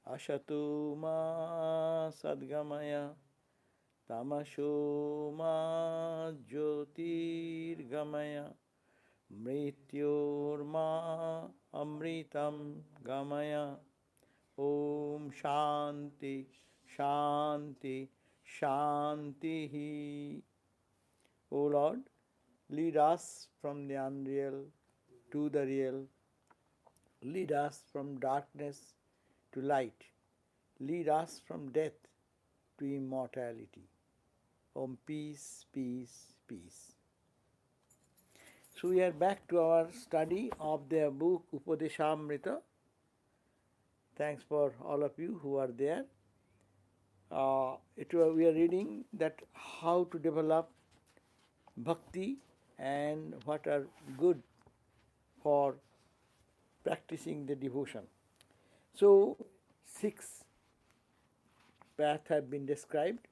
Asatu ma sadgamaya tamasho ma jyotirgamaya mrityorma amritam gamaya. Om Shanti Shanti Shanti. O Lord, lead us from the unreal to the real. Lead us from darkness to light. Lead us from death to immortality. Om peace, peace, peace. So we are back to our study of the book Upadeshamrita. Thanks for all of you who are there. We are reading that how to develop bhakti and what are good for practicing the devotion. So 6 paths have been described.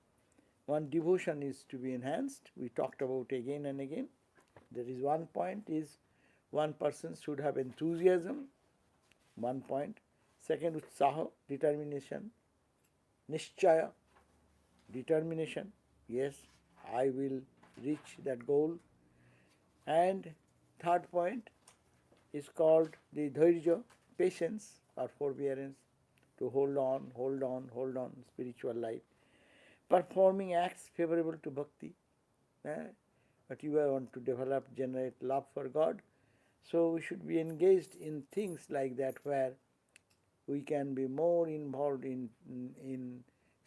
One, devotion is to be enhanced. We talked about again and again. There is one point is one person should have enthusiasm. One point. Second, utsaha, determination. Nishchaya, determination. Yes, I will reach that goal. And third point is called the dhairya, patience or forbearance, to hold on, spiritual life. Performing acts favorable to bhakti. But you want to develop, generate love for God. So we should be engaged in things like that where we can be more involved in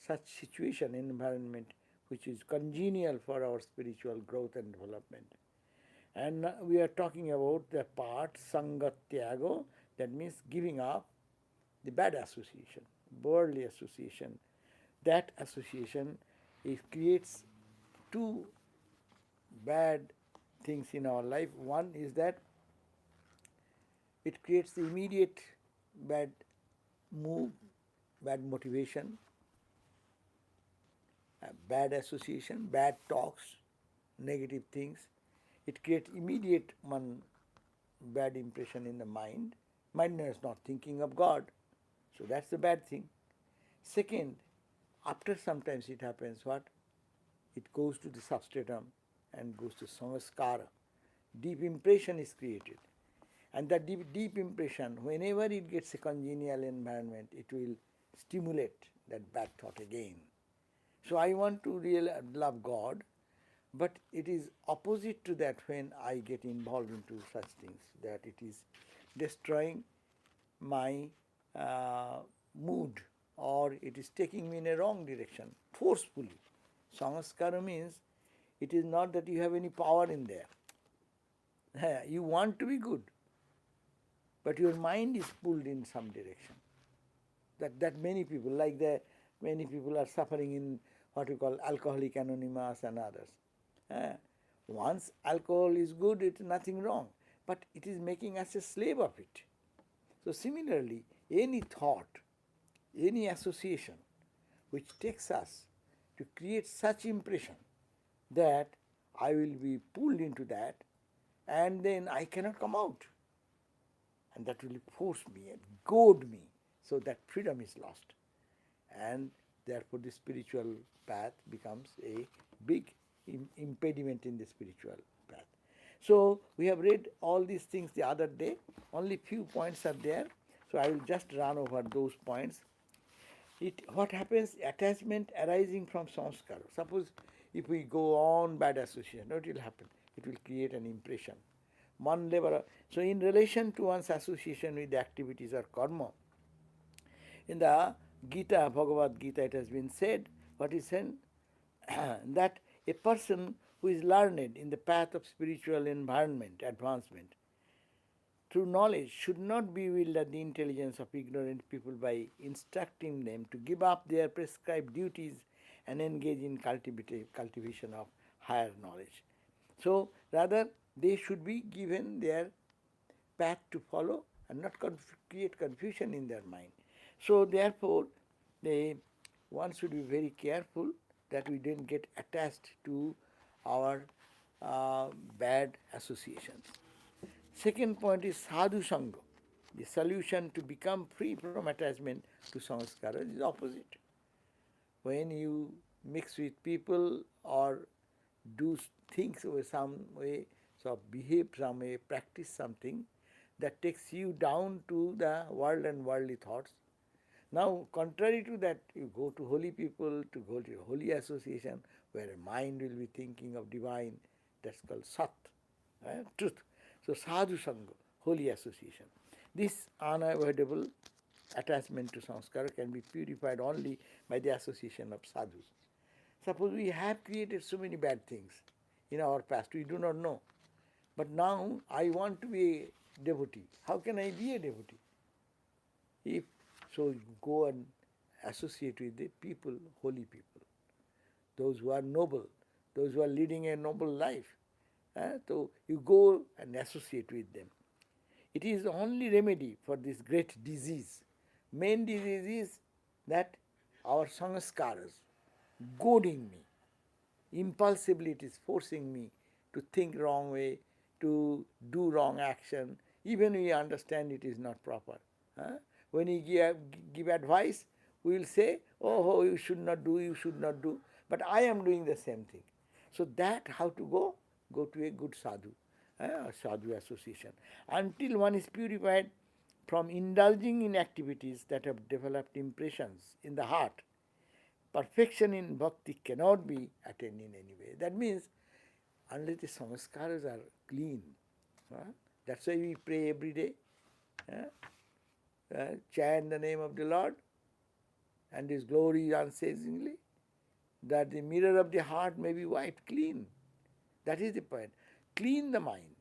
such situation, environment which is congenial for our spiritual growth and development. And we are talking about the part sangatyago, that means giving up the bad association, worldly association. That association, it creates two bad things in our life. One is that it creates the immediate bad move, bad motivation, bad association, bad talks, negative things. It creates immediate one bad impression in the mind. Mind is not thinking of God. So that's the bad thing. Second, after sometimes it happens what? It goes to the substratum and goes to samskara. Deep impression is created. And that deep impression, whenever it gets a congenial environment, it will stimulate that bad thought again. So I want to really love God, but it is opposite to that when I get involved into such things, that it is destroying my mood, or it is taking me in a wrong direction, forcefully. Samskara means it is not that you have any power in there. You want to be good, but your mind is pulled in some direction. That many people, many people are suffering in what we call Alcoholic Anonymous and others. Once alcohol is good, it is nothing wrong, but it is making us a slave of it. So similarly, any thought, any association which takes us to create such impression that I will be pulled into that and then I cannot come out. And that will force me and goad me, so that freedom is lost. And therefore the spiritual path becomes a big impediment in the spiritual path. So we have read all these things the other day. Only few points are there. So I will just run over those points. What happens? Attachment arising from samskara. Suppose if we go on bad association, what will happen? It will create an impression. One level. So in relation to one's association with the activities or karma, in the Gita, Bhagavad Gita, it has been said, what is said? That a person who is learned in the path of spiritual advancement, through knowledge, should not bewilder the intelligence of ignorant people by instructing them to give up their prescribed duties and engage in cultivation of higher knowledge. So rather, they should be given their path to follow and not create confusion in their mind. So therefore, one should be very careful that we don't get attached to our bad associations. Second point is sadhu sangha. The solution to become free from attachment to samskara is opposite. When you mix with people or do things with some way, so behave some way, practice something that takes you down to the world and worldly thoughts. Now, contrary to that, you go to holy people, to go to holy association, where a mind will be thinking of divine, that's called Sat, truth. So, Sadhu Sangha, holy association. This unavoidable attachment to samskara can be purified only by the association of sadhus. Suppose we have created so many bad things in our past, we do not know. But now I want to be a devotee. How can I be a devotee? If so, you go and associate with the people, holy people, those who are noble, those who are leading a noble life. So you go and associate with them. It is the only remedy for this great disease. Main disease is that our sanskaras goading me. Impulsively it is forcing me to think wrong way, to do wrong action, even we understand it is not proper. When you give advice, we will say, oh, you should not do, you should not do. But I am doing the same thing. So that how to go? Go to a good sadhu, a sadhu association. Until one is purified from indulging in activities that have developed impressions in the heart, perfection in bhakti cannot be attained in any way. That means unless the samskaras are clean. That's why we pray every day. Chant the name of the Lord and His glory unceasingly, that the mirror of the heart may be wiped clean. That is the point. Clean the mind.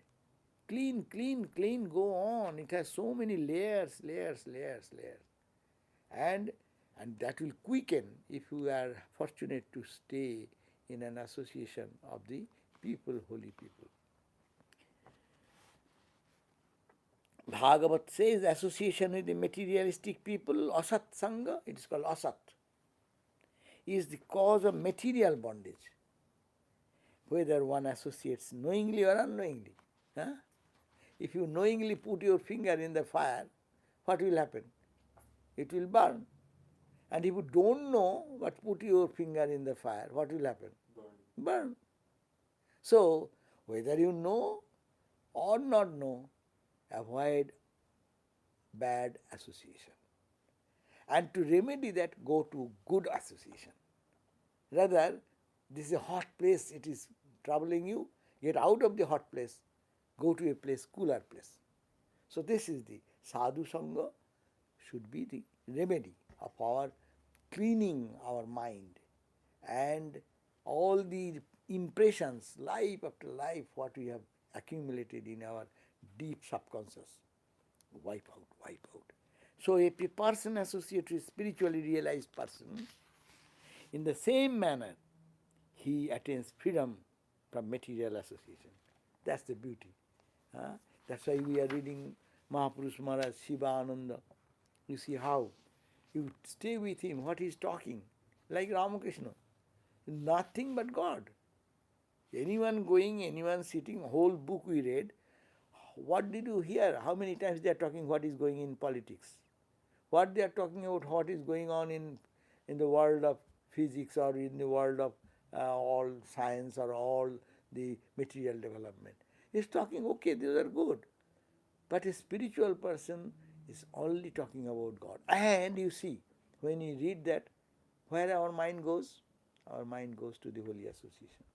Clean, clean, clean, go on. It has so many layers, layers, layers, layers. And that will quicken if you are fortunate to stay in an association of the people, holy people. Bhagavat says association with the materialistic people, asat sangha, it is called asat, is the cause of material bondage, whether one associates knowingly or unknowingly. If you knowingly put your finger in the fire, what will happen? It will burn. And if you don't know but put your finger in the fire, what will happen? Burn. So, whether you know or not know, avoid bad association. And to remedy that, go to good association. Rather, this is a hot place, it is troubling you, get out of the hot place, go to a place, cooler place. So this is the sadhu sangha should be the remedy of our cleaning our mind and all the impressions, life after life, what we have accumulated in our deep subconscious. Wipe out, wipe out. So if a person associates with a spiritually realized person, in the same manner, he attains freedom from material association. That's the beauty. That's why we are reading Mahapurush Maharaj, Shiva Ananda. You see how you stay with him, what he is talking, like Ramakrishna. Nothing but God. Anyone going, anyone sitting, whole book we read, what did you hear? How many times they are talking what is going in politics? What they are talking about, what is going on in the world of physics or in the world of all science or all the material development. He is talking, okay, these are good. But a spiritual person is only talking about God. And you see, when you read that, where our mind goes? Our mind goes to the holy association.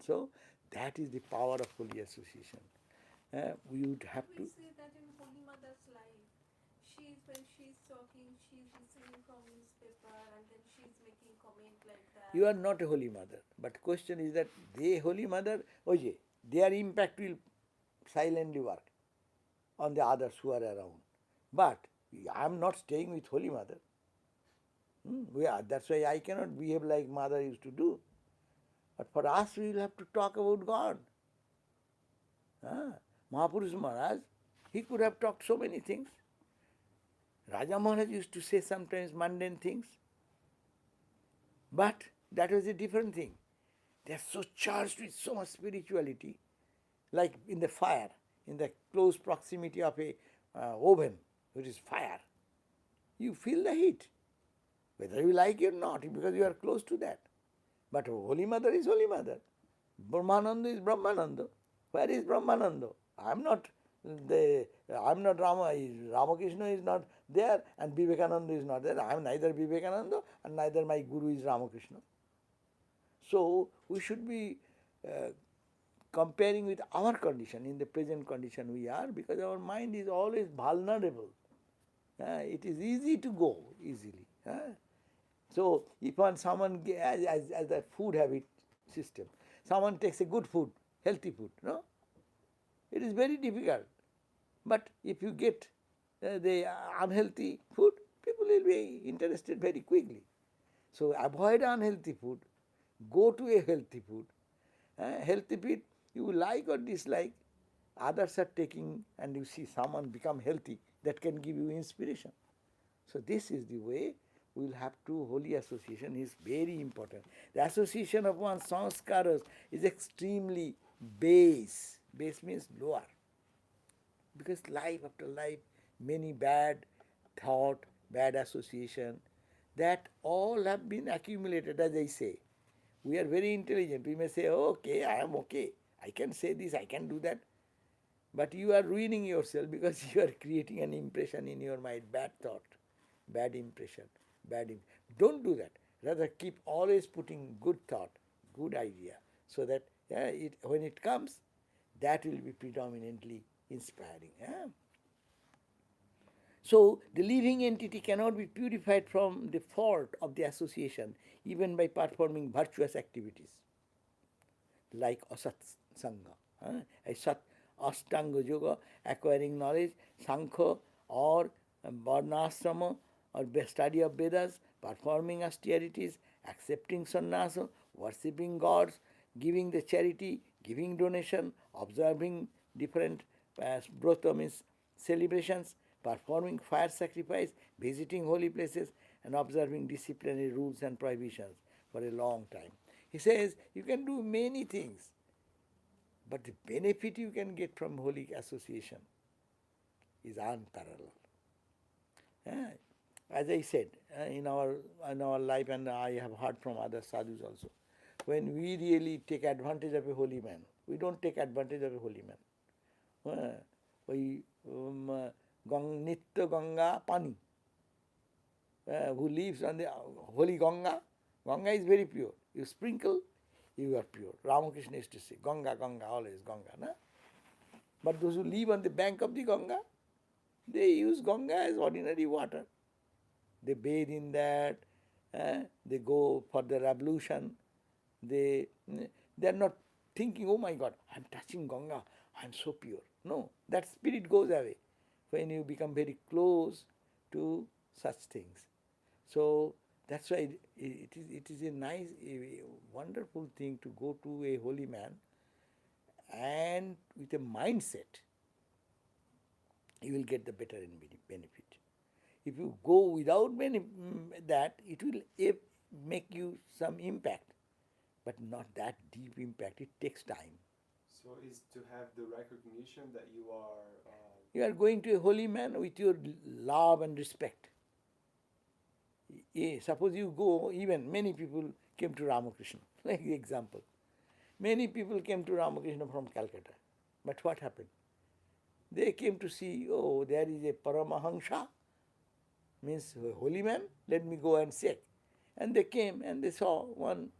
So, that is the power of holy association. We would have to... We say that in Holy Mother's life, when she's talking, she's listening from newspaper and then she's making comment like that. You are not a holy mother. But question is that they holy mother, their impact will silently work on the others who are around. But I am not staying with holy mother. That's why I cannot behave like mother used to do. But for us, we will have to talk about God. Mahapurush Maharaj, he could have talked so many things. Raja Maharaj used to say sometimes mundane things. But that was a different thing. They are so charged with so much spirituality, like in the fire, in the close proximity of a oven. which is fire. You feel the heat, whether you like it or not, because you are close to that. But Holy Mother is Holy Mother. Brahmananda is Brahmananda. Where is Brahmananda? I'm not Rama. Ramakrishna is not there, and Vivekananda is not there. I am neither Vivekananda and neither my Guru is Ramakrishna. So we should be comparing with our condition, in the present condition we are, because our mind is always vulnerable. It is easy to go easily. So if someone, as a food habit system, someone takes a good food, healthy food, no? It is very difficult. But if you get the unhealthy food, people will be interested very quickly. So avoid unhealthy food, go to a healthy food. Healthy food you like or dislike, others are taking, and you see someone become healthy, that can give you inspiration. So this is the way we will have to. Holy association is very important. The association of one's sanskaras is extremely base. Base means lower. Because life after life, many bad thought, bad association, that all have been accumulated, as I say. We are very intelligent. We may say, oh, okay, I am okay. I can say this, I can do that. But you are ruining yourself because you are creating an impression in your mind, bad thought, bad impression, don't do that. Rather keep always putting good thought, good idea, so that when it comes, that will be predominantly inspiring. So the living entity cannot be purified from the fault of the association even by performing virtuous activities like asat sangha, asat ashtanga yoga, acquiring knowledge, sankha or varnashrama or study of Vedas, performing austerities, accepting sannyasa, worshipping gods, giving the charity, giving donation, observing different brata means celebrations, performing fire sacrifice, visiting holy places, and observing disciplinary rules and prohibitions for a long time. He says you can do many things, but the benefit you can get from holy association is unparalleled. As I said, in our life, and I have heard from other sadhus also, when we really take advantage of a holy man, we don't take advantage of a holy man. We Nitya Ganga Pani, who lives on the holy Ganga. Ganga is very pure. You sprinkle, you are pure. Ramakrishna used to say, Ganga, Ganga, always Ganga. Na? But those who live on the bank of the Ganga, they use Ganga as ordinary water. They bathe in that, they go for their ablution. They are not thinking, oh my God, I am touching Ganga, I am so pure. No, that spirit goes away when you become very close to such things. So that's why it is a nice, a wonderful thing to go to a holy man and with a mindset, you will get the better benefit. If you go without that, it will make you some impact, but not that deep impact. It takes time. So is to have the recognition that you are... You are going to a holy man with your love and respect. Suppose you go, even many people came to Ramakrishna, like example. Many people came to Ramakrishna from Calcutta. But what happened? They came to see, oh, there is a Paramahamsa, means a holy man, let me go and check. And they came and they saw one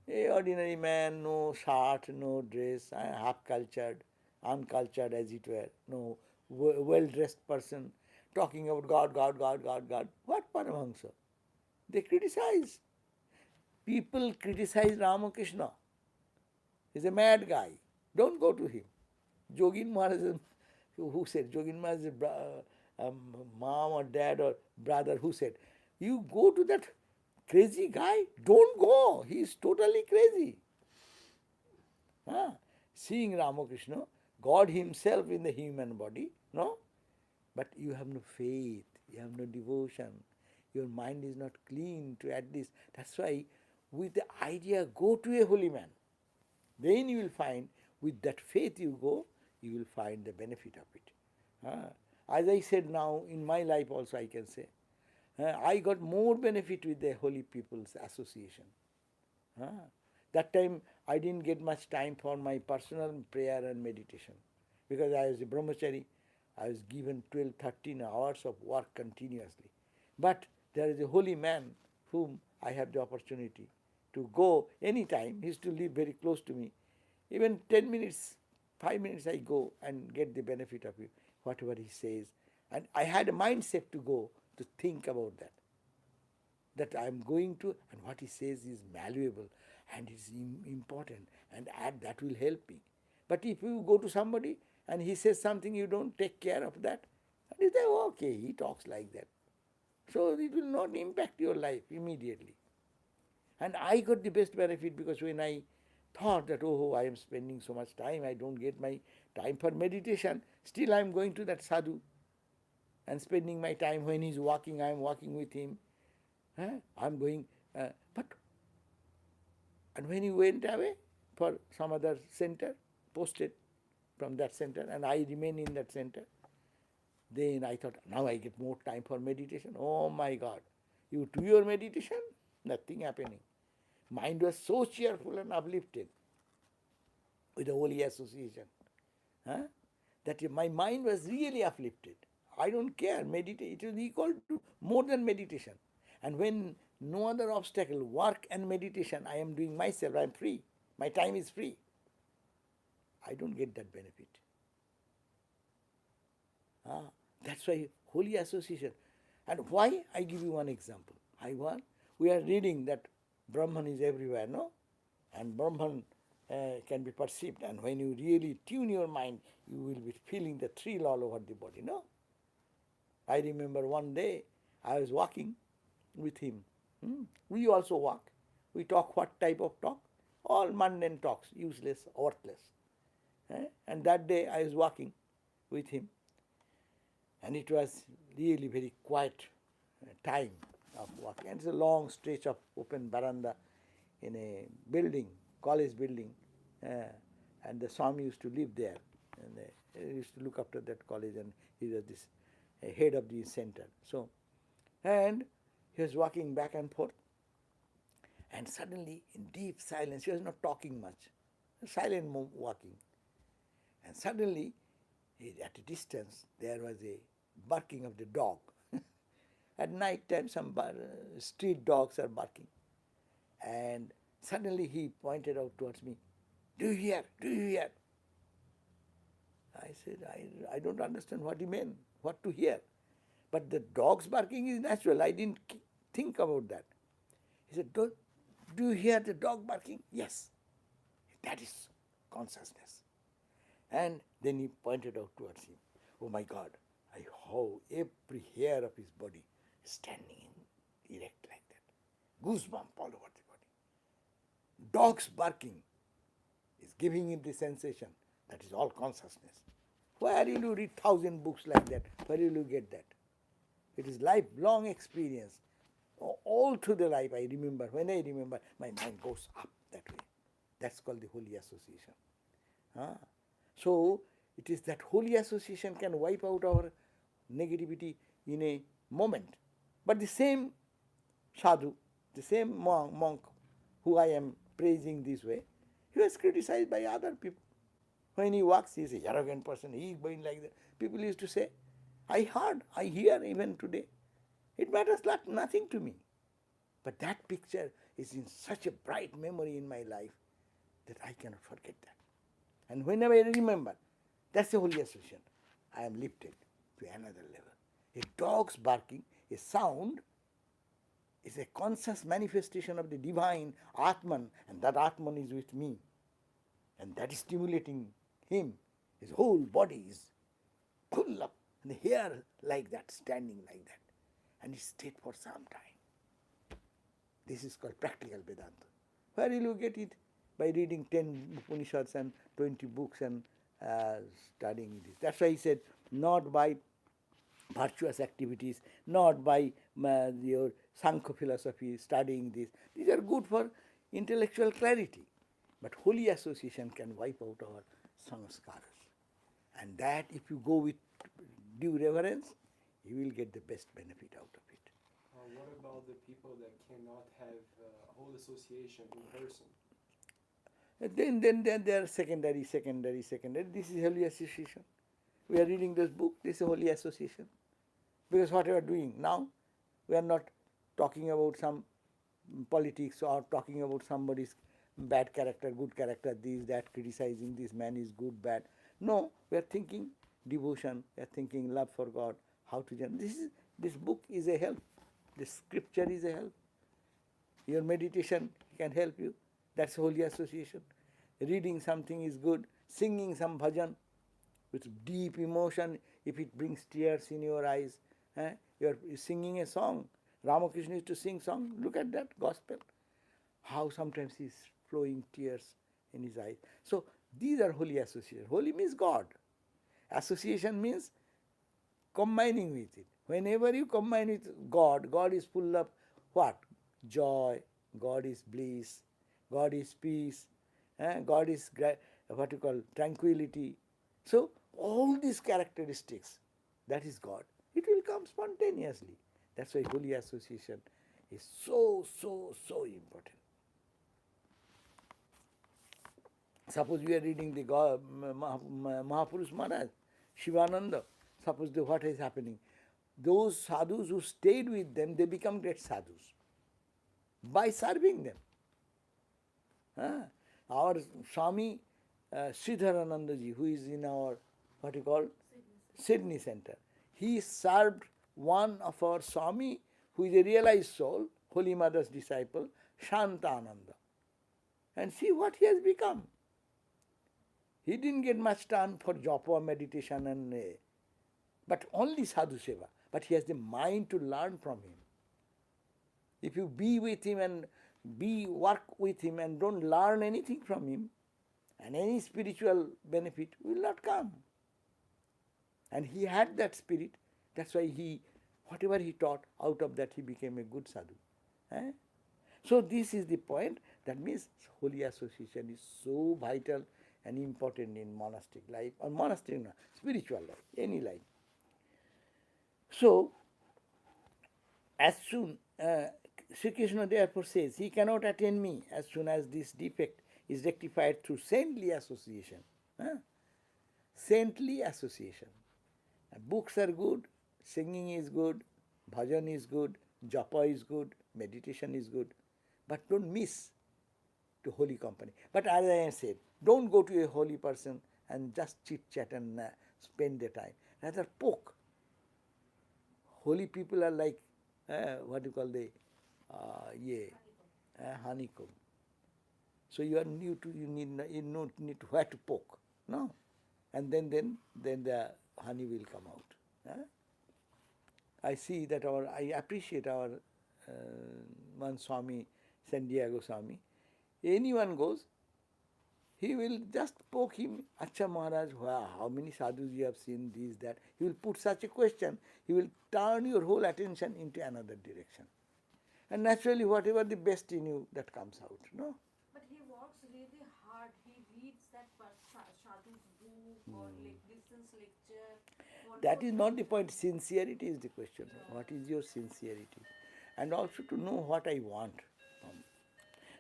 ordinary man, no shirt, no dress, half cultured, uncultured as it were, no well-dressed person, talking about God, God, God, God, God. What Paramahamsa? They criticize. People criticize Ramakrishna. He's a mad guy. Don't go to him. Jogin Maharaj, who said, Jogin Maharaj's mom or dad or brother, who said, you go to that crazy guy? Don't go. He is totally crazy. Seeing Ramakrishna, God himself in the human body, no? But you have no faith, you have no devotion, your mind is not clean to add this. That's why with the idea, go to a holy man. Then you will find, with that faith you go, you will find the benefit of it. As I said now, in my life also I can say, I got more benefit with the Holy People's Association. That time I didn't get much time for my personal prayer and meditation because I was a brahmachari. I was given 12, 13 hours of work continuously. But there is a holy man whom I have the opportunity to go anytime. He used to live very close to me. Even 10 minutes, 5 minutes I go and get the benefit of it, whatever he says. And I had a mindset to go to think about that I am going to, and what he says is valuable and is important, and that will help me. But if you go to somebody and he says something, you don't take care of that, and you say, oh, okay, he talks like that. So it will not impact your life immediately. And I got the best benefit because when I thought that, oh, I am spending so much time, I don't get my time for meditation, still I am going to that sadhu and spending my time. When he's walking, I am walking with him. I'm going, but, and when he went away for some other center, posted from that center, and I remain in that center, then I thought, now I get more time for meditation. Oh my God, you do your meditation, nothing happening. Mind was so cheerful and uplifted with the Holy Association, that my mind was really uplifted. I don't care, meditate, it is equal to more than meditation. And when no other obstacle, work and meditation, I am doing myself, I am free, my time is free. I don't get that benefit. That's why Holy Association. And why? I give you one example. We are reading that Brahman is everywhere, no? And Brahman can be perceived. And when you really tune your mind, you will be feeling the thrill all over the body, no? I remember one day I was walking with him. We also walk. We talk what type of talk? All mundane talks, useless, worthless. And that day I was walking with him. And it was really very quiet time of walking. And it's a long stretch of open veranda in a building, college building. And the Swami used to live there. And he used to look after that college, and he was this head of the center. So, and he was walking back and forth. And suddenly, in deep silence, he was not talking much, silent walking. And suddenly, at a distance, there was a barking of the dog. At night time, some street dogs are barking. And suddenly he pointed out towards me, do you hear? Do you hear? I said, I don't understand what he meant, what to hear. But the dog's barking is natural. I didn't think about that. He said, do you hear the dog barking? Yes. That is consciousness. And then he pointed out towards him. Oh my God, how every hair of his body is standing erect like that. Goosebump all over the body. Dog's barking is giving him the sensation that is all consciousness. Where will you read 1,000 books like that? Where will you get that? It is lifelong experience. All through the life I remember, when I remember, my mind goes up that way. That's called the Holy Association. So, it is that Holy Association can wipe out our negativity in a moment. But the same sadhu, the same monk who I am praising this way, he was criticized by other people. When he walks, he is an arrogant person, he is going like that. People used to say, I hear even today. It matters nothing to me. But that picture is in such a bright memory in my life that I cannot forget that. And whenever I remember, that's the Holy Association. I am lifted to another level. A dog's barking, a sound, is a conscious manifestation of the divine Atman, and that Atman is with me. And that is stimulating him. His whole body is full of the hair like that, standing like that. And it stayed for some time. This is called practical Vedanta. Where will you get it? By reading 10 Upanishads and 20 books and studying this. That's why he said, not by virtuous activities, not by your Sankhya philosophy, studying this. These are good for intellectual clarity. But Holy Association can wipe out our samskaras. And that, if you go with due reverence, he will get the best benefit out of it. What about the people that cannot have whole association in person? Then there are secondary. This is holy association. We are reading this book, this is holy association. Because what we are doing now, we are not talking about some politics or talking about somebody's bad character, good character, this, that, criticizing this man is good, bad. No, we are thinking devotion, we are thinking love for God, how to this book is a help. This scripture is a help. Your meditation can help you. That's holy association. Reading something is good. Singing some bhajan with deep emotion, if it brings tears in your eyes, you're singing a song. Ramakrishna used to sing song. Look at that gospel. How sometimes he's flowing tears in his eyes. So these are holy association. Holy means God. Association means combining with it. Whenever you combine with God, God is full of what? Joy, God is bliss, God is peace, God is what you call tranquility. So all these characteristics, that is God. It will come spontaneously. That's why holy association is so important. Suppose we are reading the Mahapurush Maharaj, Shivananda. Suppose what is happening? Those sadhus who stayed with them, they become great sadhus by serving them. Our Swami Sridharanandaji, who is in our, what you call, Sydney Center, he served one of our Swami, who is a realized soul, Holy Mother's disciple, Shantananda. And see what he has become. He didn't get much time for japa, meditation, and but only sadhu seva. But he has the mind to learn from him. If you be with him and work with him and don't learn anything from him, and any spiritual benefit will not come. And he had that spirit. That's why whatever he taught, out of that he became a good sadhu. So this is the point. That means holy association is so vital and important in monastic life, or monastic, spiritual life, any life. So, as soon, Sri Krishna therefore says, he cannot attain me as soon as this defect is rectified through saintly association. Saintly association. Books are good, singing is good, bhajan is good, japa is good, meditation is good, but don't miss to holy company. But as I said, don't go to a holy person and just chit-chat and spend the time. Rather poke. Holy people are like, what do you call honeycomb. So you need to where to poke, no? And then the honey will come out. I see that I appreciate our one Swami, San Diego Swami. Anyone goes, he will just poke him. Acha Maharaj, how many sadhus you have seen, this, that. He will put such a question, he will turn your whole attention into another direction. And naturally, whatever the best in you, that comes out, no? But he works really hard. He reads that sadhu's book or listens lecture. That is not the point. Sincerity is the question. What is your sincerity? And also to know what I want.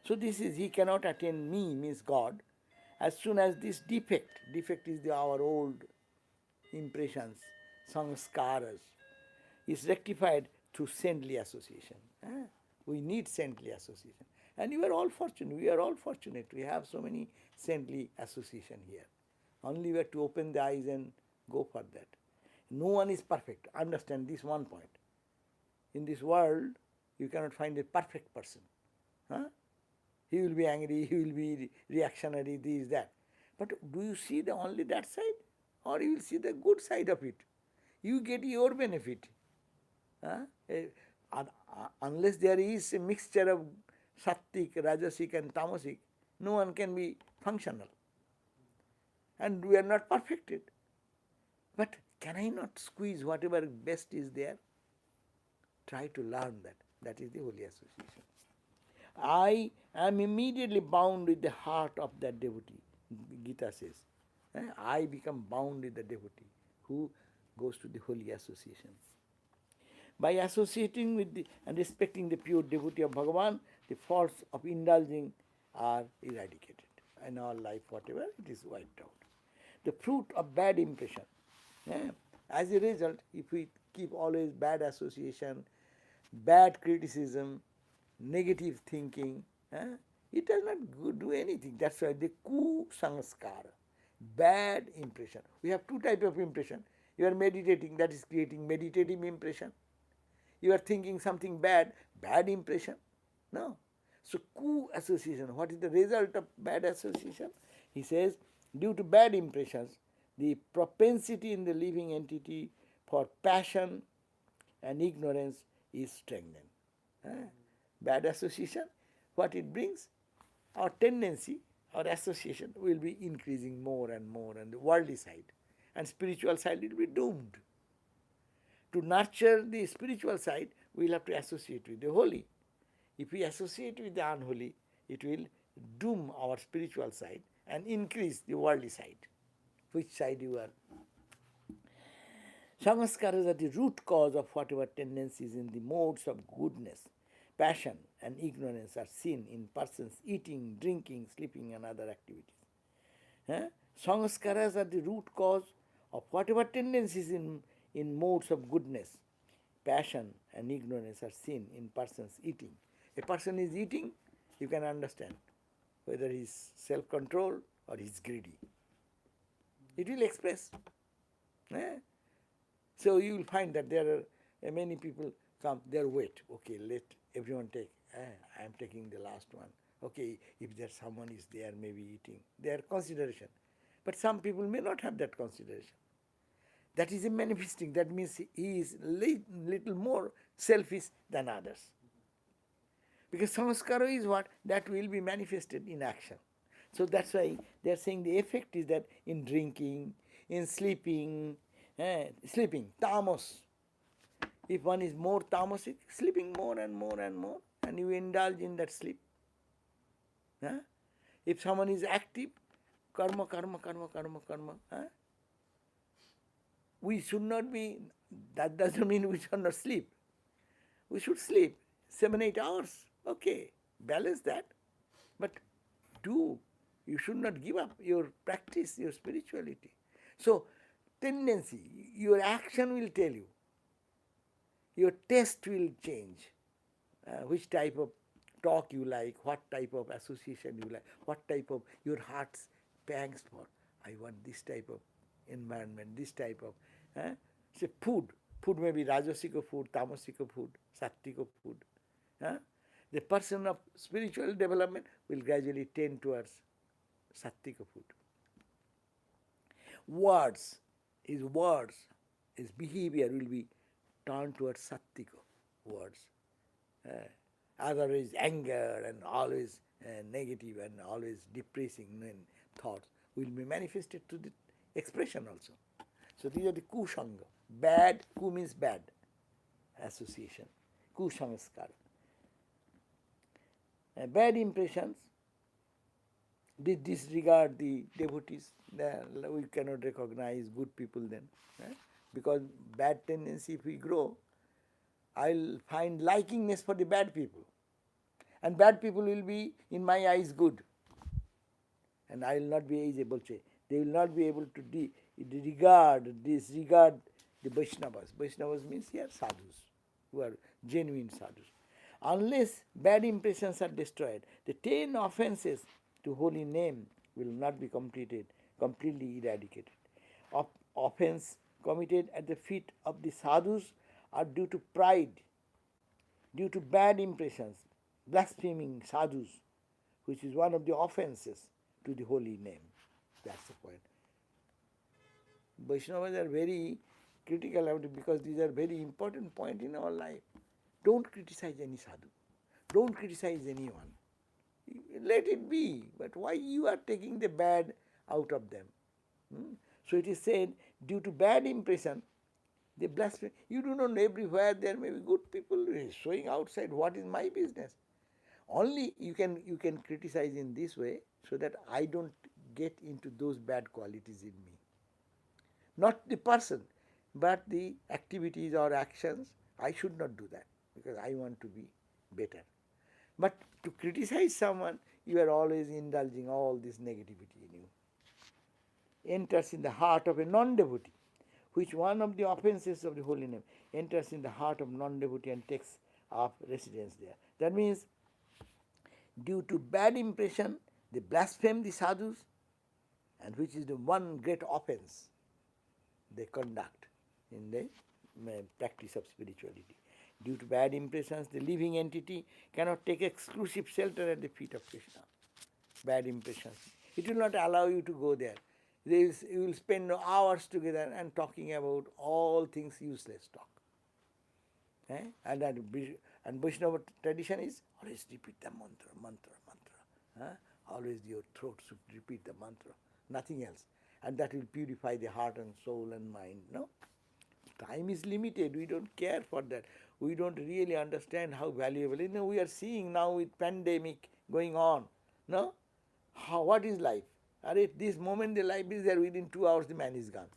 So this is, he cannot attain me, means God, as soon as this defect is our old impressions, samskaras, is rectified through saintly association. We need saintly association. And you are all fortunate, we are all fortunate. We have so many saintly association here. Only we have to open the eyes and go for that. No one is perfect. Understand this one point. In this world, you cannot find a perfect person. He will be angry, he will be reactionary, this, that. But do you see only that side? Or you will see the good side of it? You get your benefit. Unless there is a mixture of sattvic, rajasic and tamasic, no one can be functional. And we are not perfected. But can I not squeeze whatever best is there? Try to learn that. That is the holy association. I am immediately bound with the heart of that devotee, Gita says. I become bound with the devotee who goes to the holy association. By associating with and respecting the pure devotee of Bhagavan, the faults of indulging are eradicated. In our life, whatever, it is wiped out. The fruit of bad impression. As a result, if we keep always bad association, bad criticism, negative thinking, it does not do anything. That's why the ku-sanskara, bad impression. We have two types of impression. You are meditating, that is creating meditative impression. You are thinking something bad, bad impression. No. So association, what is the result of bad association? He says, due to bad impressions, the propensity in the living entity for passion and ignorance is strengthened. Bad association, what it brings? Our tendency, our association will be increasing more and more on the worldly side, and spiritual side will be doomed. To nurture the spiritual side, we will have to associate with the holy. If we associate with the unholy, it will doom our spiritual side and increase the worldly side. Which side you are? Samskaras are the root cause of whatever tendencies in the modes of goodness, passion, and ignorance are seen in persons eating, drinking, sleeping, and other activities. Samskaras are the root cause of whatever tendencies in modes of goodness, passion, and ignorance are seen in persons eating. A person is eating, you can understand whether he is self-controlled or he is greedy. It will express. So you will find that there are many people come, they wait. Okay, let everyone take. I am taking the last one. Okay, if there someone is there, maybe eating. Their consideration. But some people may not have that consideration. That is a manifesting. That means he is little more selfish than others. Because samskara is what? That will be manifested in action. So that's why they are saying the effect is that in drinking, in sleeping, tamas. If one is more tamasic, sleeping more and more and more, and you indulge in that sleep. If someone is active, karma. We should not be, that doesn't mean we should not sleep. We should sleep 7-8 hours. Okay, balance that. But you should not give up your practice, your spirituality. So, tendency, your action will tell you. Your taste will change. Which type of talk you like, what type of association you like, what type of your heart's pangs for. I want this type of environment, this type of say food. Food may be rajasika food, tamasika food, sattvika food. The person of spiritual development will gradually tend towards sattvika food. Words, his behavior will be turned towards sattvika words. Otherwise, anger and always negative and always depressing thoughts will be manifested to the expression also. So these are the kusanga. Bad, ku means bad association. Kusanskara. Bad impressions, they disregard the devotees. We cannot recognize good people then. Because bad tendency, if we grow, I'll find likingness for the bad people. And bad people will be, in my eyes, good. And I will not be able to, they will not be able to disregard the Vaishnavas. Vaishnavas means here sadhus, who are genuine sadhus. Unless bad impressions are destroyed, the 10 offenses to holy name will not be completely eradicated. Offense committed at the feet of the sadhus are due to pride, due to bad impressions, blaspheming sadhus, which is one of the offenses to the holy name. That's the point. Vaishnavas are very critical about it because these are very important points in our life. Don't criticize any sadhu. Don't criticize anyone. Let it be. But why you are taking the bad out of them? So it is said, due to bad impression, they blaspheme. You do not know, everywhere there may be good people showing outside. What is my business? Only you can criticize in this way so that I don't get into those bad qualities in me. Not the person. but the activities or actions, I should not do that because I want to be better. But to criticize someone, you are always indulging all this negativity in you. Enters in the heart of a non-devotee, which one of the offenses of the holy name enters in the heart of non-devotee and takes up residence there. That means, due to bad impression, they blaspheme the sadhus, and which is the one great offense they conduct in the practice of spirituality. Due to bad impressions, the living entity cannot take exclusive shelter at the feet of Krishna. Bad impressions. It will not allow you to go there. You will spend hours together and talking about all things useless talk. And Vaishnava tradition is always repeat the mantra, mantra, mantra. Always your throat should repeat the mantra, nothing else. And that will purify the heart and soul and mind. No? Time is limited. We don't care for that. We don't really understand how valuable. We are seeing now with pandemic going on. No? What is life? At this moment the life is there, within 2 hours the man is gone.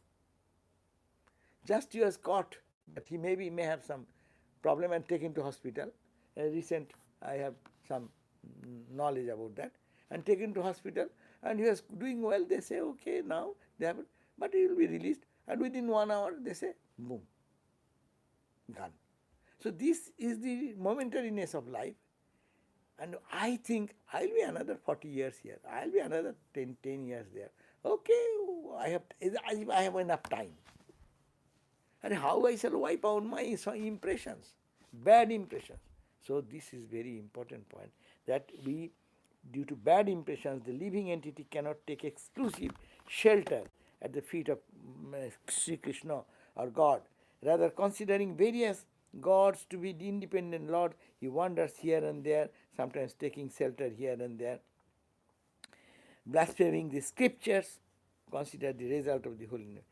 Just he was caught that he may have some problem and taken to hospital. Recent I have some knowledge about that. And taken to hospital, and he was doing well. They say, okay, now they have, but he will be released. And within 1 hour they say, boom, gone. So this is the momentariness of life. And I think I'll be another 40 years here. I'll be another 10 years there. Okay, I have enough time. And how I shall wipe out my impressions, bad impressions. So this is very important point, that we, due to bad impressions, the living entity cannot take exclusive shelter at the feet of Sri Krishna or God. Rather, considering various gods to be the independent Lord, he wanders here and there, sometimes taking shelter here and there, blaspheming the scriptures, consider the result of the holy name.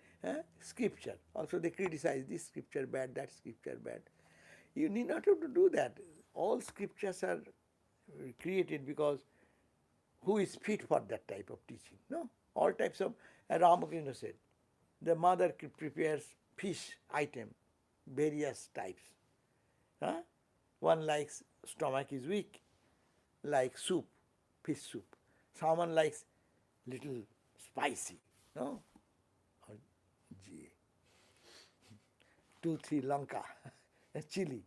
Scripture. Also they criticize this scripture bad, that scripture bad. You need not have to do that. All scriptures are created because who is fit for that type of teaching? No? All types of, Ramakrishna said, the mother prepares fish item, various types. One likes stomach is weak, like soup, fish soup. Someone likes little spicy, no? Or 2-3 Lanka, chili.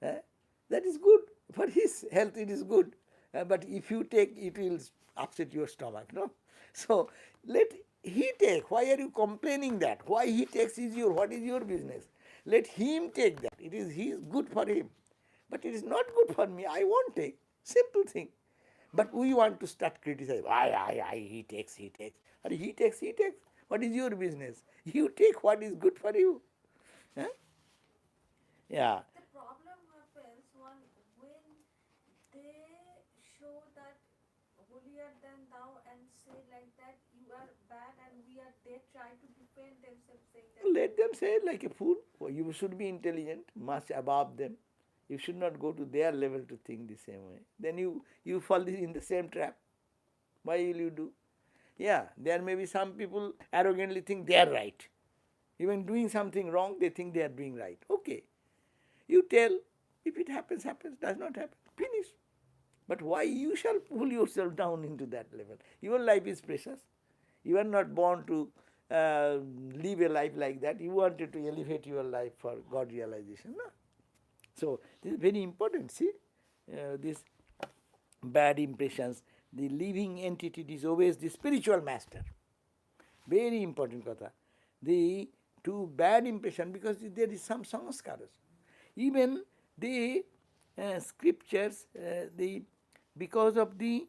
That is good. For his health it is good. But if you take, it will upset your stomach, no? So let he take. Why are you complaining that? Why he takes is what is your business? Let him take that. It is good for him. But it is not good for me. I won't take. Simple thing. But we want to start criticizing. He takes. Or he takes. What is your business? You take what is good for you. Yeah. The problem happens when they show that holier than thou and say like that you are bad and we are, they try to defend themselves saying that. Let them say it like a fool. You should be intelligent, much above them. You should not go to their level to think the same way. Then you fall in the same trap. Why will you do? Yeah, there may be some people arrogantly think they are right. Even doing something wrong, they think they are doing right. Okay. You tell, if it happens, does not happen, finish. But why you shall pull yourself down into that level? Your life is precious. You are not born to live a life like that. You wanted to elevate your life for God realization. No? So this is very important. See, these bad impressions, the living entity disobeys the spiritual master. Very important kata. The two bad impression, because there is some sanskaras. Even the scriptures, because of the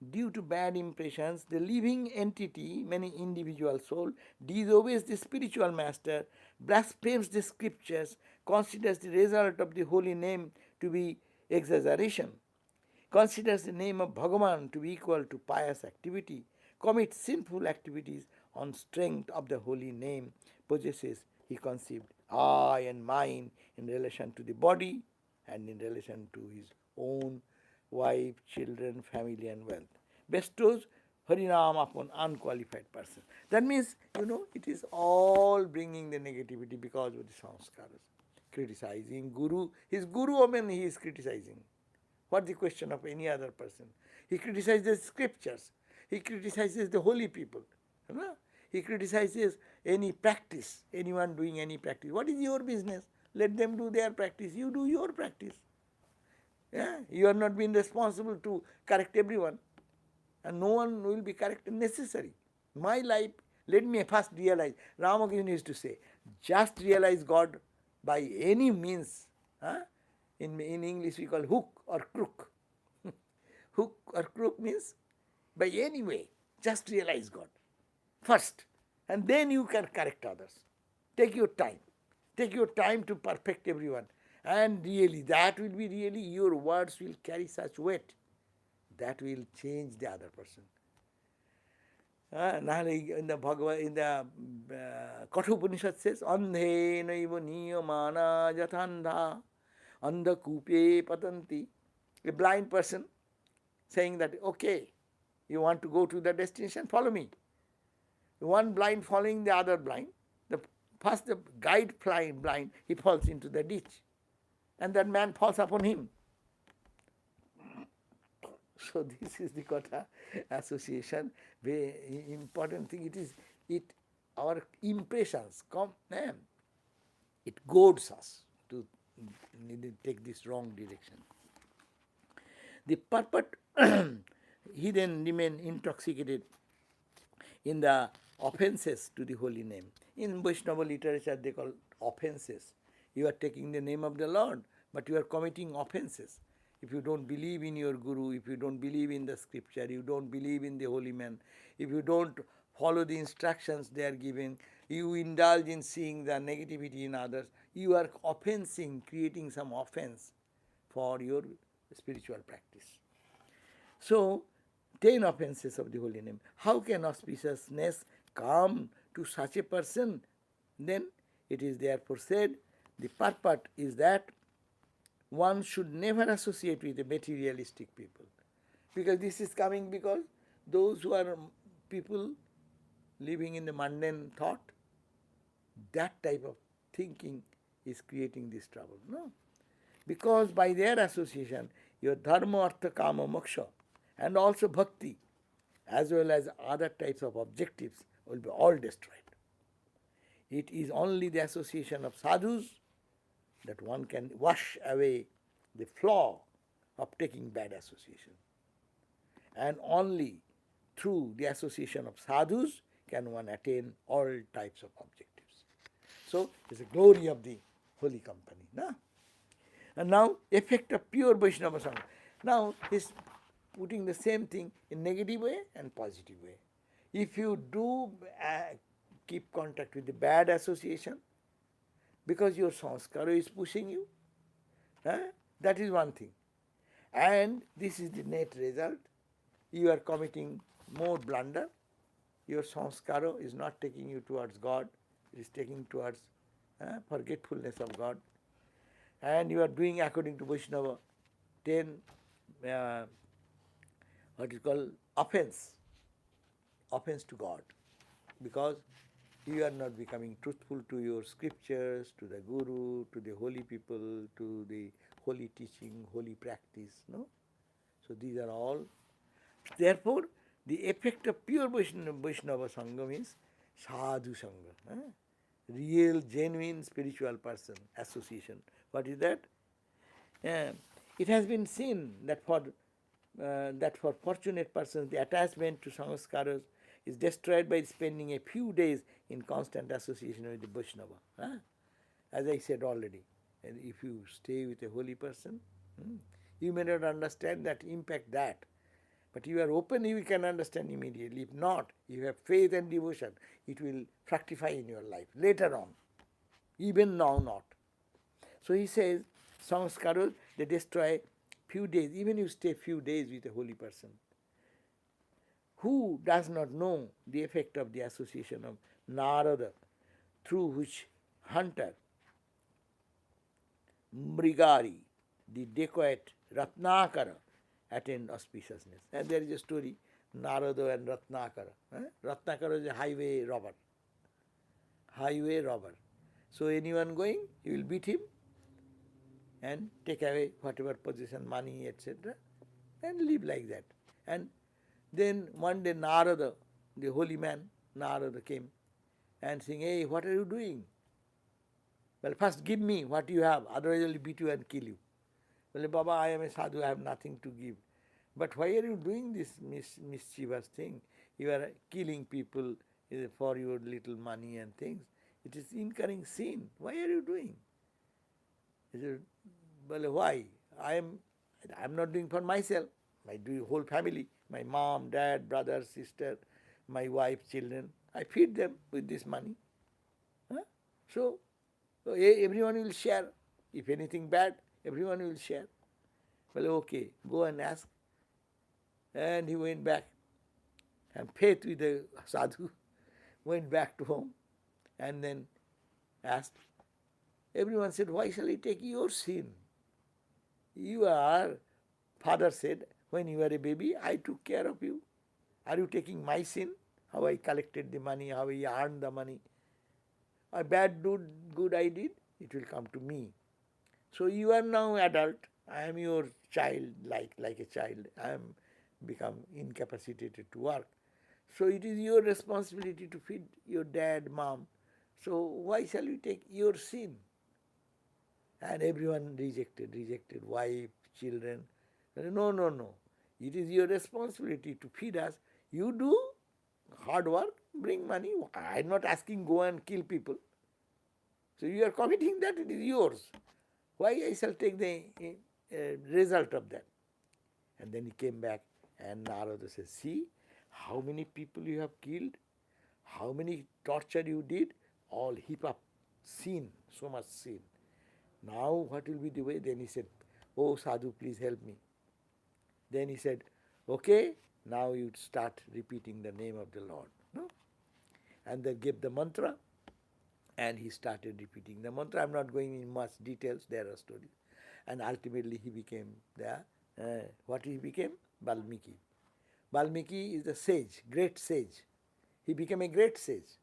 due to bad impressions, the living entity, many individual soul, disobeys the spiritual master, blasphemes the scriptures, considers the result of the holy name to be exaggeration, considers the name of Bhagavan to be equal to pious activity, commits sinful activities on strength of the holy name, possesses, he conceived, I and mine in relation to the body and in relation to his own wife, children, family and wealth. Bestows Harinam upon unqualified person. That means, it is all bringing the negativity because of the sanskaras. Criticizing Guru. His Guru, he is criticizing. What the question of any other person? He criticizes scriptures. He criticizes the holy people. He criticizes any practice, anyone doing any practice. What is your business? Let them do their practice. You do your practice. Yeah? You are not being responsible to correct everyone. And no one will be corrected necessary. My life, let me first realize. Ramakrishna used to say, just realize God by any means. In English we call hook or crook. Hook or crook means by any way, just realize God first. And then you can correct others. Take your time. Take your time to perfect everyone. And really, that will be really, your words will carry such weight that will change the other person. In the Bhagavad, in the Katha Upanishad says, Andhe naiva niyamana jatandha andha kupe patanti. A blind person saying that, okay, you want to go to the destination, follow me. One blind following the other blind. First the guide blind, he falls into the ditch. And that man falls upon him. So this is the Katha association. Very important thing. Our impressions it goads us to take this wrong direction. The purport, he then remained intoxicated in the offenses to the holy name. In Vaishnava literature they call offenses. You are taking the name of the Lord, but you are committing offenses. If you don't believe in your Guru, if you don't believe in the scripture, you don't believe in the holy man, if you don't follow the instructions they are giving, you indulge in seeing the negativity in others, you are offensing, creating some offense for your spiritual practice. So, 10 offenses of the holy name. How can auspiciousness come to such a person? Then it is therefore said, the purport is that one should never associate with the materialistic people. Because this is coming because those who are people living in the mundane thought, that type of thinking is creating this trouble. No. Because by their association, your dharma, artha, kama, moksha, and also bhakti, as well as other types of objectives, will be all destroyed. It is only the association of sadhus that one can wash away the flaw of taking bad association. And only through the association of sadhus can one attain all types of objectives. So, it is the glory of the holy company. No? And now, effect of pure Vaishnava Sangha. Now, he is putting the same thing in negative way and positive way. If you do keep contact with the bad association, because your sanskara is pushing you, that is one thing. And this is the net result. You are committing more blunder. Your sanskara is not taking you towards God, it is taking towards forgetfulness of God. And you are doing according to Vaishnava 10 what is called offense to God, because you are not becoming truthful to your scriptures, to the Guru, to the holy people, to the holy teaching, holy practice. No? So these are all. Therefore, the effect of pure Vaishnava Sangha means sadhu Sangha, real, genuine spiritual person association. What is that? It has been seen that for fortunate persons, the attachment to sanskaras is destroyed by spending a few days in constant association with the Vaishnava. As I said already, and if you stay with a holy person, you may not understand that impact that. But you are open, you can understand immediately. If not, you have faith and devotion, it will fructify in your life later on. Even now not. So he says, sanskaras, they destroy few days, even you stay few days with a holy person. Who does not know the effect of the association of Narada, through which hunter, Mrigari, the dacoit Ratnakara, attained auspiciousness? And there is a story Narada and Ratnakara. Ratnakara is a highway robber. Highway robber. So anyone going, you will beat him and take away whatever possession, money, etc. and live like that. And then one day Narada, the holy man, Narada came and saying, hey, what are you doing? Well, first give me what you have, otherwise I will beat you and kill you. Well, Baba, I am a sadhu, I have nothing to give. But why are you doing this mischievous thing? You are killing people for your little money and things. It is incurring sin. Why are you doing? He said, well, why? I am not doing for myself. I do whole family, my mom, dad, brother, sister, my wife, children. I feed them with this money. Huh? So everyone will share. If anything bad, everyone will share. Well, okay, go and ask. And he went back. And faith with the sadhu went back to home and then asked. Everyone said, why shall I take your sin? You are, father said, when you were a baby, I took care of you. Are you taking my sin? How I collected the money, how I earned the money. A bad good I did, it will come to me. So you are now adult. I am your child, like a child. I am become incapacitated to work. So it is your responsibility to feed your dad, mom. So why shall you take your sin? And everyone rejected, wife, children. No. It is your responsibility to feed us. You do hard work, bring money. I am not asking go and kill people. So you are committing that, it is yours. Why I shall take the result of that? And then he came back and Narada says, see how many people you have killed, how many torture you did, all heap up sin, so much sin. Now what will be the way? Then he said, oh sadhu, please help me. Then he said, okay, now you start repeating the name of the Lord. No? And they gave the mantra and he started repeating the mantra. I am not going in much details, there are stories. And ultimately he became what he became? Valmiki. Valmiki is a sage, great sage. He became a great sage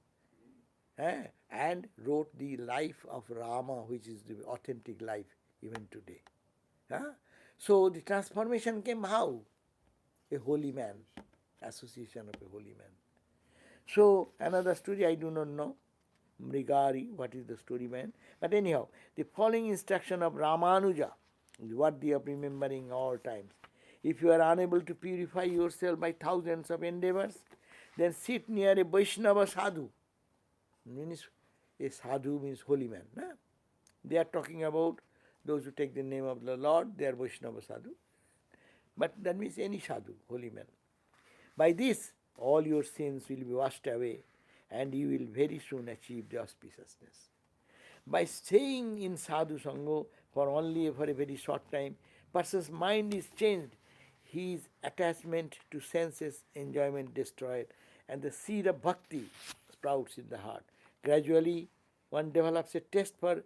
and wrote the life of Rama, which is the authentic life even today. So the transformation came how? A holy man, association of a holy man. So another story I do not know, Mrigari, what is the story man? But anyhow, the following instruction of Ramanuja is worthy of remembering all times. If you are unable to purify yourself by thousands of endeavors, then sit near a Vaishnava sadhu. Means a sadhu means holy man. They are talking about those who take the name of the Lord, they are Vaishnava sadhu. But that means any sadhu, holy man. By this, all your sins will be washed away and you will very soon achieve the auspiciousness. By staying in sadhu sangha for a very short time, person's mind is changed, his attachment to senses enjoyment destroyed, and the seed of bhakti sprouts in the heart. Gradually, one develops a taste for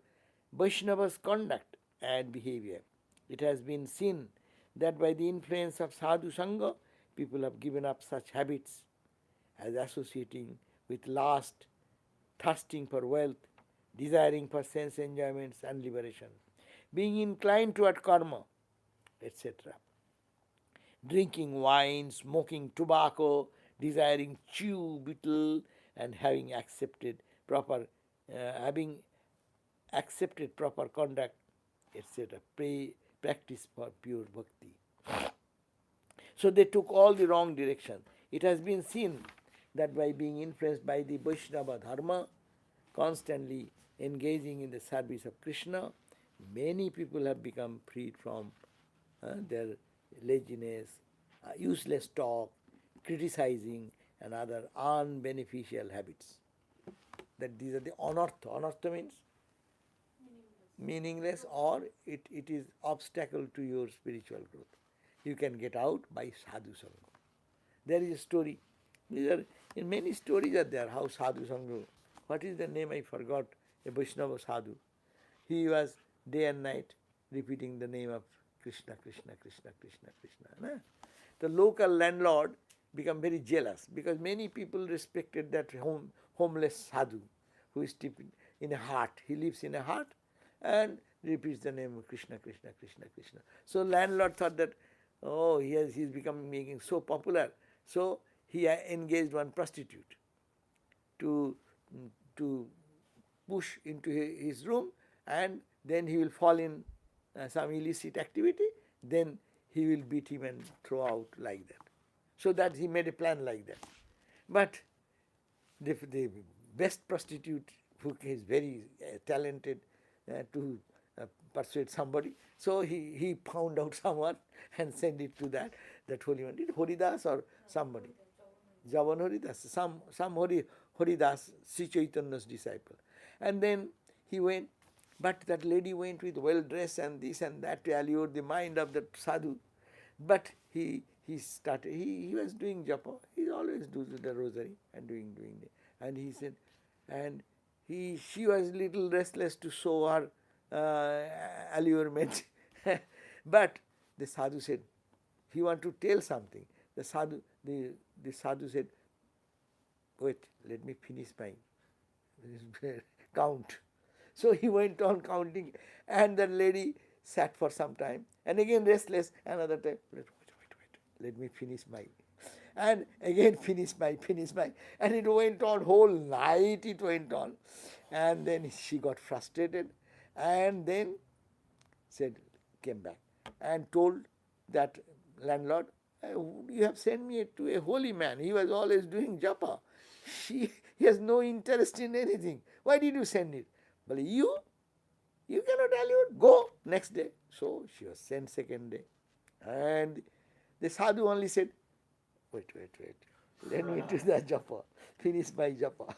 Vaishnava's conduct and behavior. It has been seen that by the influence of sadhu sangha, people have given up such habits as associating with lust, thirsting for wealth, desiring for sense enjoyments and liberation, being inclined toward karma, etc. Drinking wine, smoking tobacco, desiring chew, betel, and having accepted proper conduct, etc. Practice for pure bhakti. So they took all the wrong direction. It has been seen that by being influenced by the Vaishnava dharma, constantly engaging in the service of Krishna, many people have become freed from their laziness, useless talk, criticizing, and other unbeneficial habits. That these are the anartha. Anartha means meaningless, or it is obstacle to your spiritual growth. You can get out by sadhu sangha. There is a story. Many stories are there how sadhu sangha. What is the name? I forgot. A Vaishnava sadhu. He was day and night repeating the name of Krishna, Krishna, Krishna, Krishna, Krishna. The local landlord become very jealous because many people respected that homeless sadhu who is deep in a hut. He lives in a hut and repeats the name of Krishna, Krishna, Krishna, Krishna. So landlord thought that, oh, he's becoming making so popular. So he engaged one prostitute to to push into his room, and then he will fall in some illicit activity, then he will beat him and throw out like that. So that he made a plan like that. But the best prostitute who is very talented to persuade somebody, so he found out someone and sent it to that holy one. Did Haridas or somebody? Javan Haridas, some Haridas, Sri Chaitanya's disciple. And then he went, but that lady went with well dress and this and that to allure the mind of the sadhu. But he started, he was doing japa. He always does the rosary and doing it. And he said, and she was a little restless to show her allurement. But the sadhu said, he want to tell something. The sadhu said, wait, let me finish my count. So he went on counting, and the lady sat for some time, and again restless, another time, wait, let me finish my, and again finish my, and it went on, whole night it went on. And then she got frustrated, and then came back, and told that landlord, you have sent me to a holy man. He was always doing japa. He has no interest in anything. Why did you send it? But you cannot allure. Go next day. So she was sent second day. And the sadhu only said, wait. Let me do the japa. Finish my japa.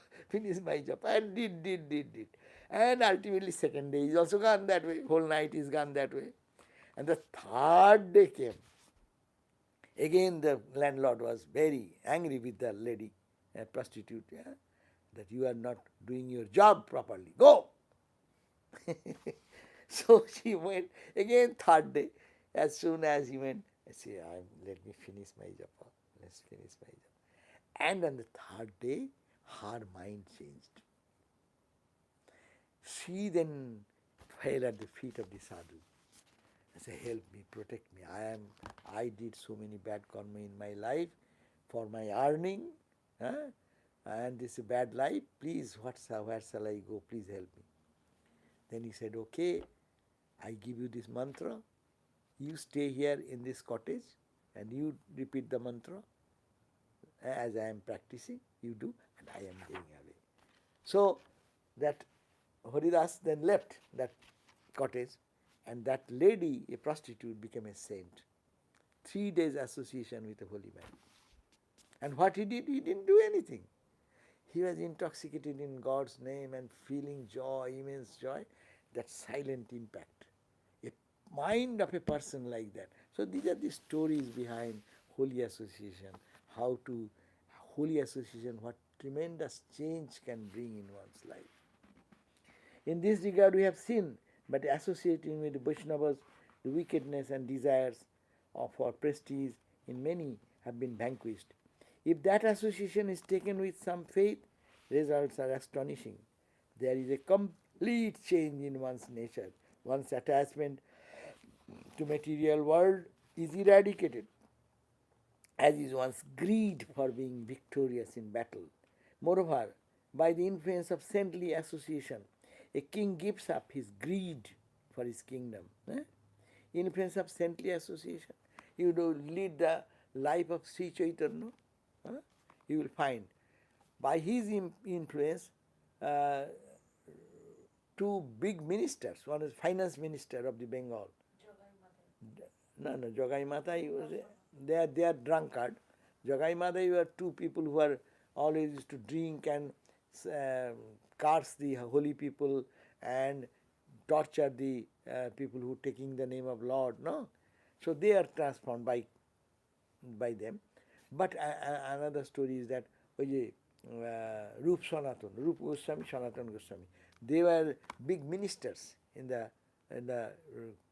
And did. And ultimately second day is also gone that way. Whole night is gone that way. And the third day came. Again the landlord was very angry with the lady, a prostitute, that you are not doing your job properly. Go! So she went again third day. As soon as he went, I say, let me finish my japa. Let's finish my japa. And on the third day, her mind changed. She then fell at the feet of the sadhu. I say, help me, protect me. I did so many bad karma in my life for my earning, and this is a bad life. Please, where shall I go? Please help me. Then he said, okay, I give you this mantra. You stay here in this cottage and you repeat the mantra as I am practicing. You do, and I am going away. So that Haridas then left that cottage, and that lady, a prostitute, became a saint. 3 days association with a holy man. And what he did? He didn't do anything. He was intoxicated in God's name and feeling joy, immense joy, that silent impact. A mind of a person like that. So these are the stories behind holy association, holy association, what tremendous change can bring in one's life. In this regard we have seen, but associating with the Vaishnavas, the wickedness and desires for prestige in many have been vanquished. If that association is taken with some faith, results are astonishing. There is a complete change in one's nature. One's attachment to material world is eradicated, as is one's greed for being victorious in battle. Moreover, by the influence of saintly association, a king gives up his greed for his kingdom. Influence of saintly association. You lead the life of Sri Chaitanya, you will find by his influence, two big ministers. One is finance minister of the Bengal. Jogai Mata, they are drunkard. Jogai Mata, you are two people who are always used to drink and curse the holy people and torture the people who taking the name of Lord. No, so they are transformed by them. But another story is that Rup Goswami, Sanatan Goswami, they were big ministers in the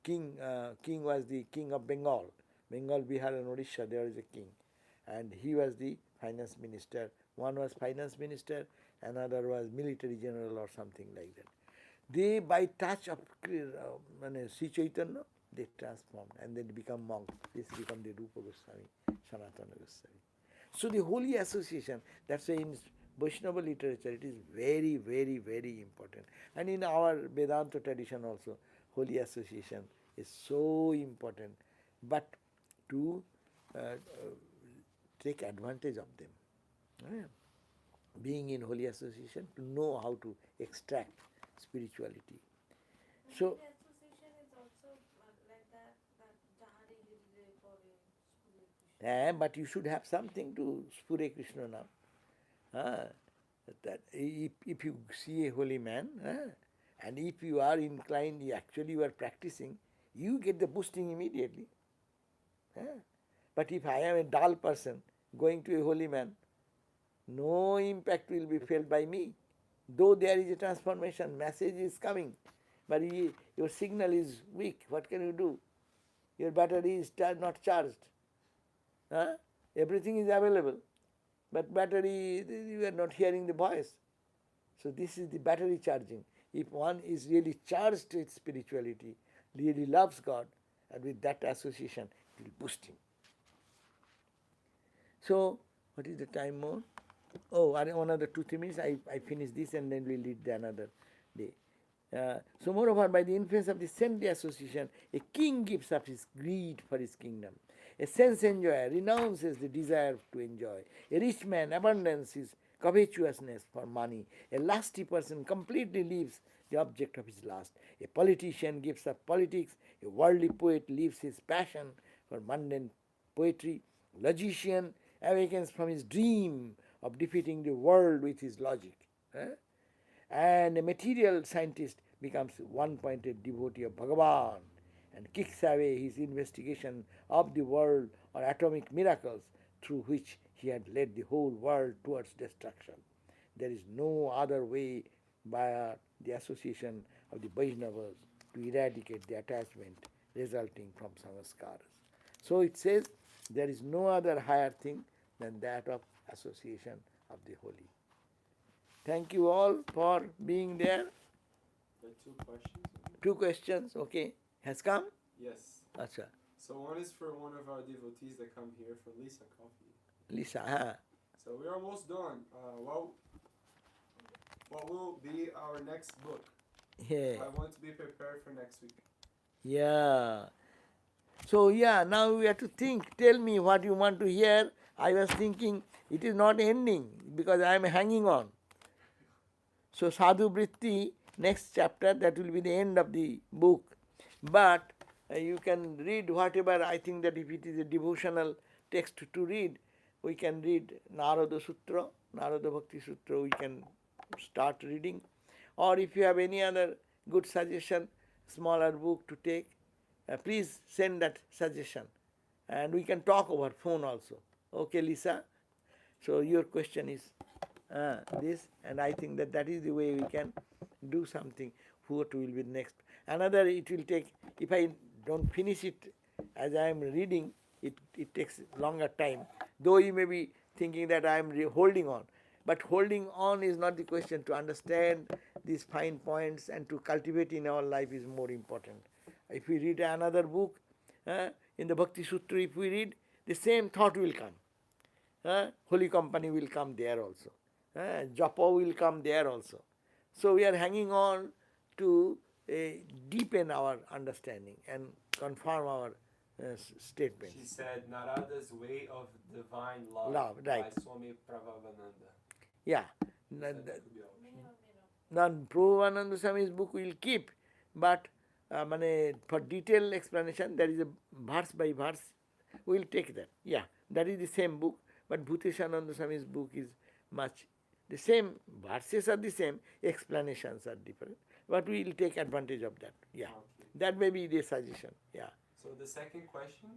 king. King was the king of Bengal, Bihar and Odisha. There is a king, and he was the finance minister. One was finance minister, another was military general or something like that. They, by touch of Sri Chaitanya, they transformed and then become monk. This become the Rupa Goswami, Sanatana Goswami. So the holy association, that's why in Vaishnava literature it is very, very, very important. And in our Vedanta tradition also, holy association is so important. But to take advantage of them. Yeah. Being in holy association, to know how to extract spirituality. So, The association is also like that Jahare Hirile Pore Spure Krishna. but you should have something to Spure Krishna now. Ah, that if you see a holy man, and if you are inclined, you are practicing, you get the boosting immediately. But if I am a dull person going to a holy man, no impact will be felt by me. Though there is a transformation, message is coming, but your signal is weak. What can you do? Your battery is not charged. Everything is available, but battery, you are not hearing the voice. So this is the battery charging. If one is really charged with spirituality, really loves God, and with that association, it will boost him. So, what is the time more? Oh, another 2-3 minutes, I finish this and then we'll lead the another day. So moreover, by the influence of the saintly association, a king gives up his greed for his kingdom. A sense enjoyer renounces the desire to enjoy. A rich man abandons his covetousness for money. A lusty person completely leaves the object of his lust. A politician gives up politics. A worldly poet leaves his passion for mundane poetry. A logician awakens from his dream of defeating the world with his logic. And a material scientist becomes one-pointed devotee of Bhagavan and kicks away his investigation of the world or atomic miracles through which he had led the whole world towards destruction. There is no other way by the association of the Vaishnavas to eradicate the attachment resulting from samskaras. So it says there is no other higher thing than that of association of the holy. Thank you all for being there. There are 2 questions. 2 questions, okay. Has come? Yes. Acha. So one is for one of our devotees that come here, from Lisa Coffee. Lisa, So we're almost done. What will be our next book? Yeah. I want to be prepared for next week. Yeah. So now we have to think. Tell me what you want to hear. I was thinking it is not ending because I am hanging on. So Sadhu Vritti, next chapter, that will be the end of the book. But you can read whatever. I think that if it is a devotional text to read, we can read Narada Sutra, Narada Bhakti Sutra, we can start reading. Or if you have any other good suggestion, smaller book to take, please send that suggestion. And we can talk over phone also. Okay, Lisa? So your question is this, and I think that is the way we can do something. What will be next? Another, it will take, if I don't finish it as I am reading, it takes longer time. Though you may be thinking that I am holding on. But holding on is not the question. To understand these fine points and to cultivate in our life is more important. If we read another book, in the Bhakti Sutra, if we read, the same thought will come. Holy company will come there also. Japa will come there also. So we are hanging on to deepen our understanding and confirm our statements. She said Narada's Way of Divine Love, Love, right. by Swami Sarvadevananda. Yeah. That could be our option. Then Prabhupada Swami's book will keep, but for detailed explanation, there is a verse by verse. We will take that. Yeah, that is the same book, but Bhuteshananda Swami's book is much the same. Verses are the same, explanations are different. But we will take advantage of that. Yeah, Okay. that may be the suggestion. Yeah. So the second question.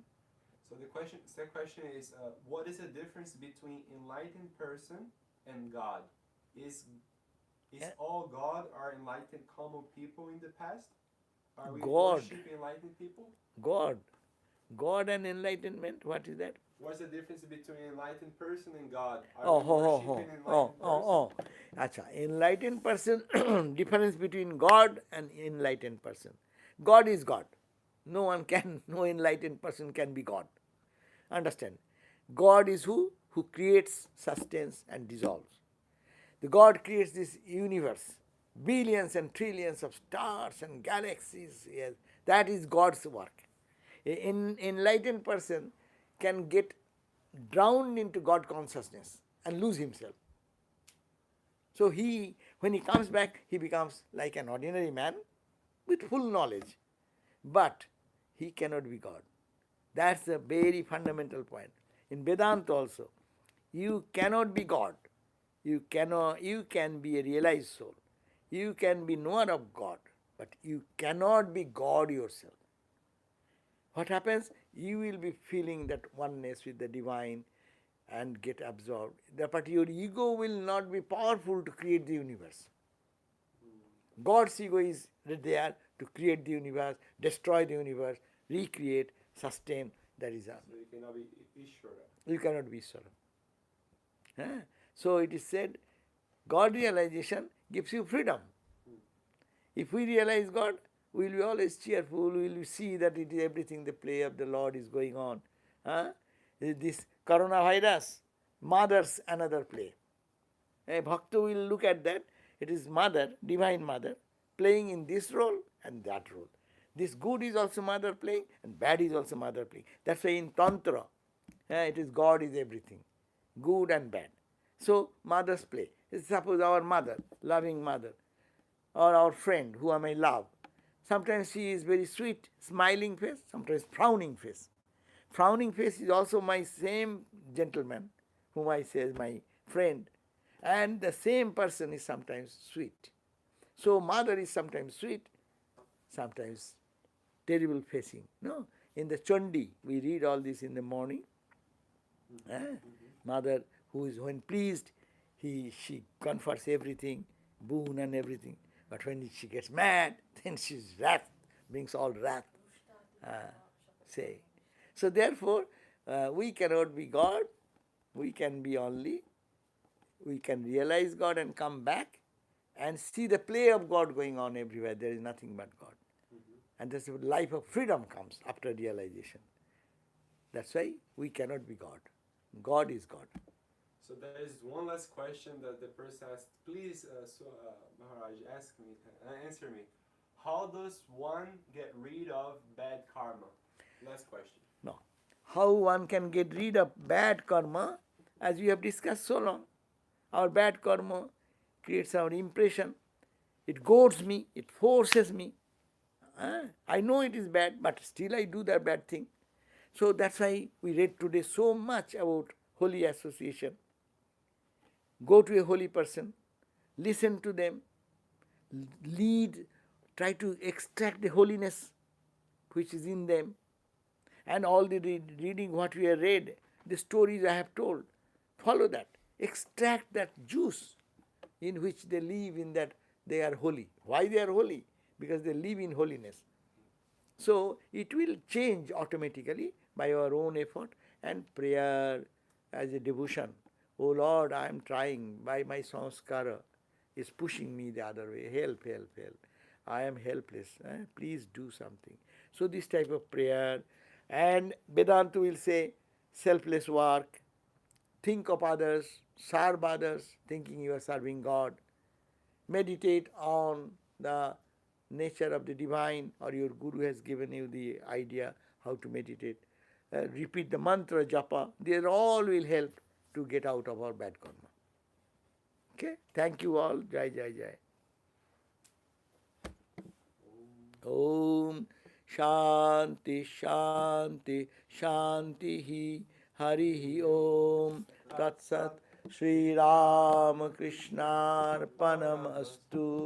So the second question is, what is the difference between enlightened person and God? Is all God are enlightened common people in the past? Are we God. worship enlightened people? God. God and enlightenment, what is that? What's the difference between enlightened person and God? Are Oh, we ho, ho, worshiping ho. enlightened person? Acha, enlightened person, difference between God and enlightened person. God is God. No one can, no enlightened person can be God. Understand? God is who? Who creates, sustains, and dissolves. The God creates this universe, billions and trillions of stars and galaxies. Yes, that is God's work. An enlightened person can get drowned into God consciousness and lose himself. So when he comes back, he becomes like an ordinary man with full knowledge. But he cannot be God. That's a very fundamental point. In Vedanta also, you cannot be God. You can be a realized soul. You can be knower of God, but you cannot be God yourself. What happens? You will be feeling that oneness with the divine and get absorbed. But your ego will not be powerful to create the universe. God's ego is there to create the universe, destroy the universe, recreate, sustain. That is all. So you cannot be Ishvara. You cannot be Swaram. Huh? So it is said, God realization gives you freedom. If we realize God, we will be always cheerful, we will see that it is everything, the play of the Lord is going on. Huh? This coronavirus, mother's another play. A Bhakta will look at that, it is mother, divine mother, playing in this role and that role. This good is also mother playing and bad is also mother playing. That's why in Tantra, it is God is everything, good and bad. So mothers play. Suppose our mother, loving mother, or our friend whom I love. Sometimes she is very sweet, smiling face, sometimes frowning face. Frowning face is also my same gentleman, whom I say is my friend, and the same person is sometimes sweet. So mother is sometimes sweet, sometimes terrible facing. No, in the Chandi we read all this in the morning. Mother who is when pleased, she confers everything, boon and everything. But when she gets mad, then she's wrath, brings all wrath. Say. So therefore, we cannot be God. We can be only, we can realize God and come back and see the play of God going on everywhere. There is nothing but God. And this life of freedom comes after realization. That's why we cannot be God. God is God. So there is one last question that the person asked. Please, Maharaj, answer me. How does one get rid of bad karma? Last question. No. How one can get rid of bad karma, as we have discussed so long. Our bad karma creates our impression. It goads me, it forces me. I know it is bad, but still I do that bad thing. So that's why we read today so much about holy association. Go to a holy person, listen to them, lead, try to extract the holiness which is in them. And all the reading what we have read, the stories I have told, follow that. Extract that juice in which they live in that they are holy. Why they are holy? Because they live in holiness. So it will change automatically by our own effort and prayer as a devotion. Oh Lord, I am trying, by my samskara is pushing me the other way. Help, help, help. I am helpless. Please do something. So this type of prayer. And Vedanta will say selfless work, think of others, serve others, thinking you are serving God. Meditate on the nature of the divine, or your guru has given you the idea how to meditate. Repeat the mantra japa. They all will help to get out of our bad karma. Okay? Thank you all. Jai Jai Jai. Om Shanti Shanti Shanti Hari Om Tat Sat Sri Ram Krishnarpanam Astu.